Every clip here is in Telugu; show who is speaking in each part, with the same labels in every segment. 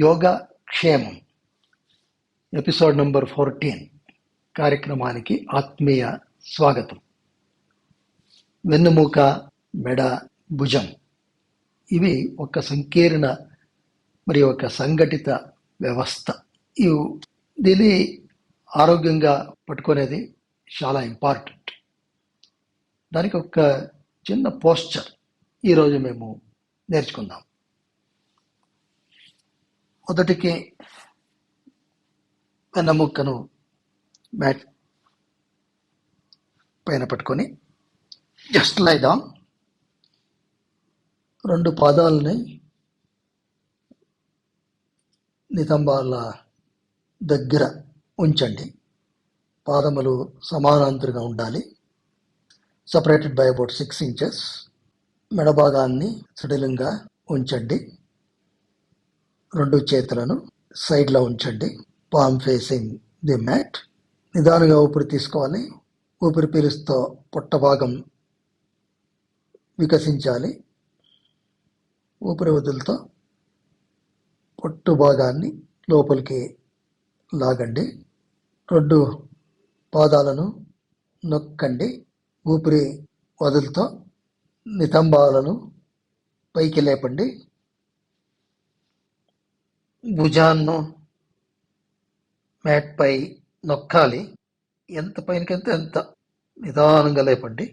Speaker 1: యోగా క్షేమం ఎపిసోడ్ నంబర్ 14 కార్యక్రమానికి ఆత్మీయ స్వాగతం. వెన్నుముక, మెడ, భుజం ఇవి ఒక సంకీర్ణ మరియు ఒక సంఘటిత వ్యవస్థ. దీన్ని ఆరోగ్యంగా పట్టుకునేది చాలా ఇంపార్టెంట్. దానికి ఒక చిన్న పోస్చర్ ఈరోజు మేము నేర్చుకుందాం. మొదటికి వెన్నముక్కను మ్యాట్ పైన పట్టుకొని జస్ట్ లై డౌన్. రెండు పాదాలని నితంబాల దగ్గర ఉంచండి. పాదములు సమానాంతరంగా ఉండాలి, సపరేటెడ్ బై అబౌట్ 6 inches. మెడ భాగాన్ని సడిలంగా ఉంచండి. రెండు చేతులను సైడ్లో ఉంచండి, పామ్ ఫేసింగ్ ది మ్యాట్. నిదానంగా ఊపిరి తీసుకోవాలి. ఊపిరి పీలుస్తూ పొట్ట భాగం వికసించాలి. ఊపిరి వదులుతో పొట్టు భాగాన్ని లోపలికి లాగండి. రెండు పాదాలను నొక్కండి. ఊపిరి వదులుతో నితంబాలను పైకి లేపండి. భుజాన్ని మ్యాట్ పై నొక్కాలి. ఎంత పైనకెళ్తే ఎంత నిదానంగా లేపండి.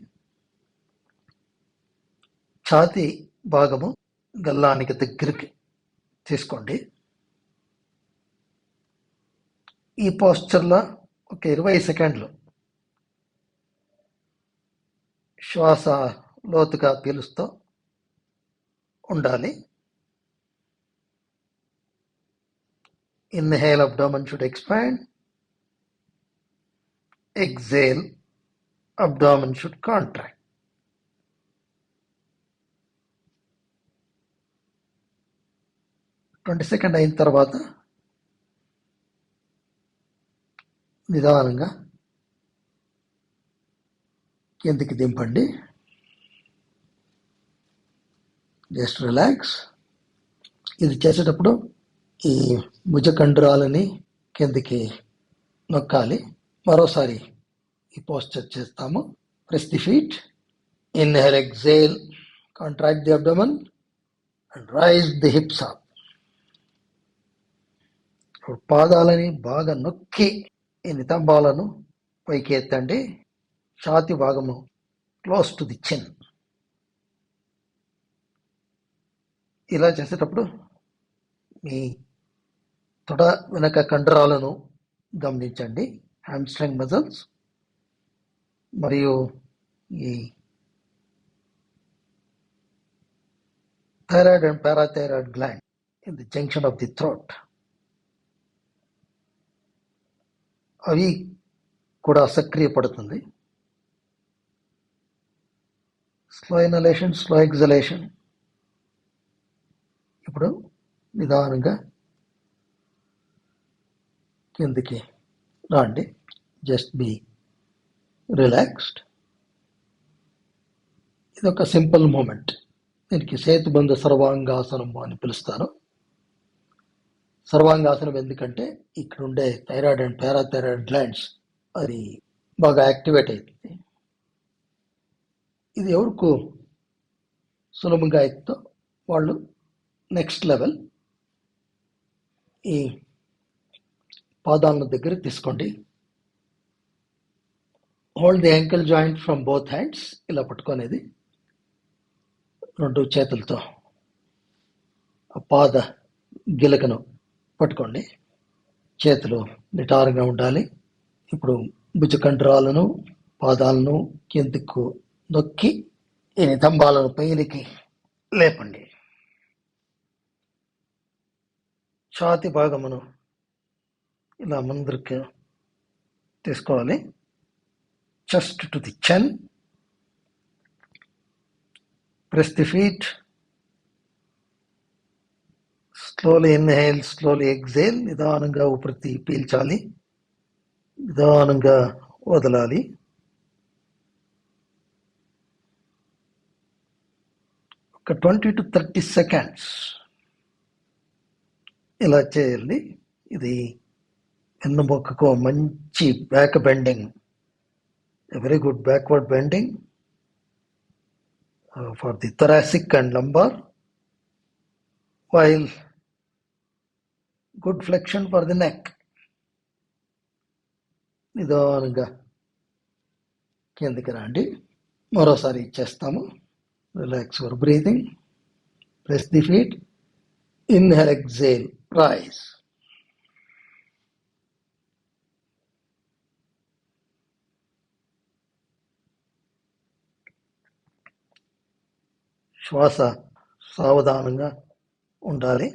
Speaker 1: ఛాతీ భాగము గల్లానికి దగ్గరికి తీసుకోండి. ఈ పోస్చర్లో ఒక 20 సెకండ్లు శ్వాస లోతుగా పీలుస్తూ ఉండాలి. Inhale, abdomen should expand. Exhale, abdomen should contract. Twenty second అయిన తర్వాత నిదానంగా కిందికి దింపండి. Just relax. ఇది చేసేటప్పుడు ఈ భుజ కండరాలని కిందికి నొక్కాలి. మరోసారి ఈ పోస్చర్ చేస్తాము. Press the feet. Inhale, exhale, contract the abdomen and raise the hips up. పాదాలని బాగా నొక్కి ఈ నితంబాలను పైకి ఎత్తండి. ఛాతి భాగము క్లోజ్ టు ది చిన్. ఇలా చేసేటప్పుడు మీ తొడ వెనక కండరాలను గమనించండి. హ్యామ్స్ట్రింగ్ మజిల్స్ మరియు ఈ thyroid and parathyroid gland in the junction of the throat, అవి కూడా సక్రియపడుతుంది. Slow inhalation, slow exhalation. ఇప్పుడు నిదానంగా కిందికి రండి. Just be relaxed. ఇది ఒక సింపుల్ మూమెంట్. దీనికి సేతుబంధ సర్వాంగాసనం అని పిలుస్తారు. సర్వాంగాసనం ఎందుకంటే ఇక్కడ ఉండే థైరాయిడ్ అండ్ పారాథైరాయిడ్ గ్లాండ్స్ అది బాగా యాక్టివేట్ అవుతుంది. ఇది ఎవరికి సులభంగా అవుతుందో వాళ్ళు నెక్స్ట్ లెవెల్. ఈ పాదాలను దగ్గర తీసుకోండి. Hold the ankle joint from both hands. ఇలా పట్టుకునేది రెండు చేతులతో ఆ పాద గిలకను పట్టుకోండి. చేతులు నిటారుగా ఉండాలి. ఇప్పుడు భుజ కండరాలను, పాదాలను కిందకు నొక్కి ఈ నితంబాలను పైకి లేపండి. ఛాతి భాగమును ఇలా ముందరికి తీసుకోవాలి. Chest to the chin. Press the feet. Slowly inhale, slowly exhale. నిదానంగా ఊపిరి పీల్చాలి, నిదానంగా వదలాలి. ఒక 20 to 30 seconds ఇలా చేయాలి. ఇది వెన్నుముక్కకు మంచి back bending, very good backward bending for the thoracic and lumbar, while good flexion for the neck. నిదానంగా కిందకి రండి. మరోసారి ఇచ్చేస్తాము. Relax your breathing. Press the feet. Inhale, exhale, raise. శ్వాస సావధానంగా ఉండాలి.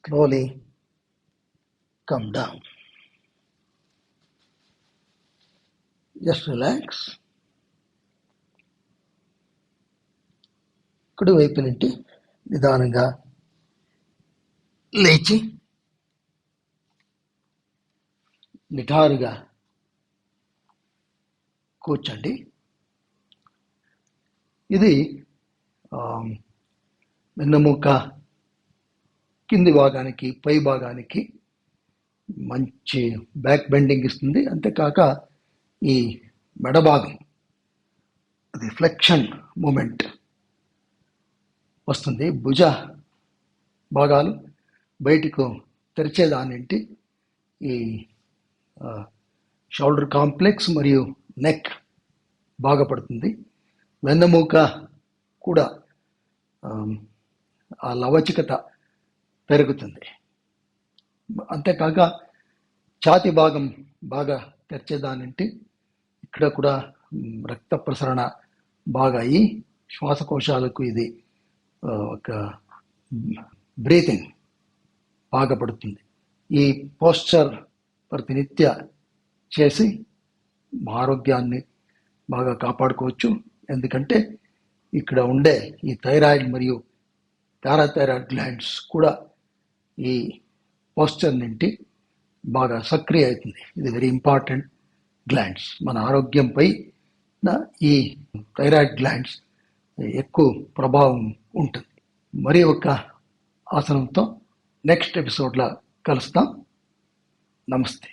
Speaker 1: Slowly come down. Just relax. కుడి వైపు నుండి నిదానంగా లేచి నిటారుగా కూర్చోండి. ఇది వెన్నెముక కింది భాగానికి పై భాగానికి మంచి బ్యాక్ బెండింగ్ ఇస్తుంది. అంతేకాక ఈ మెడ భాగం అది ఫ్లెక్షన్ మూమెంట్ వస్తుంది. భుజ భాగాలు బయటకు తెరిచేదానింటి ఈ షోల్డర్ కాంప్లెక్స్ మరియు నెక్ బాగుపడుతుంది. వెన్నెముక కూడా ఆ లవచికత పెరుగుతుంది. అంతేకాక ఛాతి భాగం బాగా తెరిచేదానింటి ఇక్కడ కూడా రక్త ప్రసరణ బాగా అయ్యి శ్వాసకోశాలకు ఇది ఒక బ్రీతింగ్ బాగా పడుతుంది. ఈ పోస్చర్ ప్రతినిత్య చేసి ఆరోగ్యాన్ని బాగా కాపాడుకోవచ్చు. ఎందుకంటే ఇక్కడ ఉండే ఈ థైరాయిడ్ మరియు పారాథైరాయిడ్ గ్లాండ్స్ కూడా ఈ పోస్చర్ నుండి బాగా సక్రియ అవుతుంది. ఇది వెరీ ఇంపార్టెంట్ గ్లాండ్స్. మన ఆరోగ్యంపై ఈ థైరాయిడ్ గ్లాండ్స్ ఎక్కువ ప్రభావం ఉంటుంది. మరి ఒక ఆసనంతో నెక్స్ట్ ఎపిసోడ్లో కలుస్తాం. నమస్తే.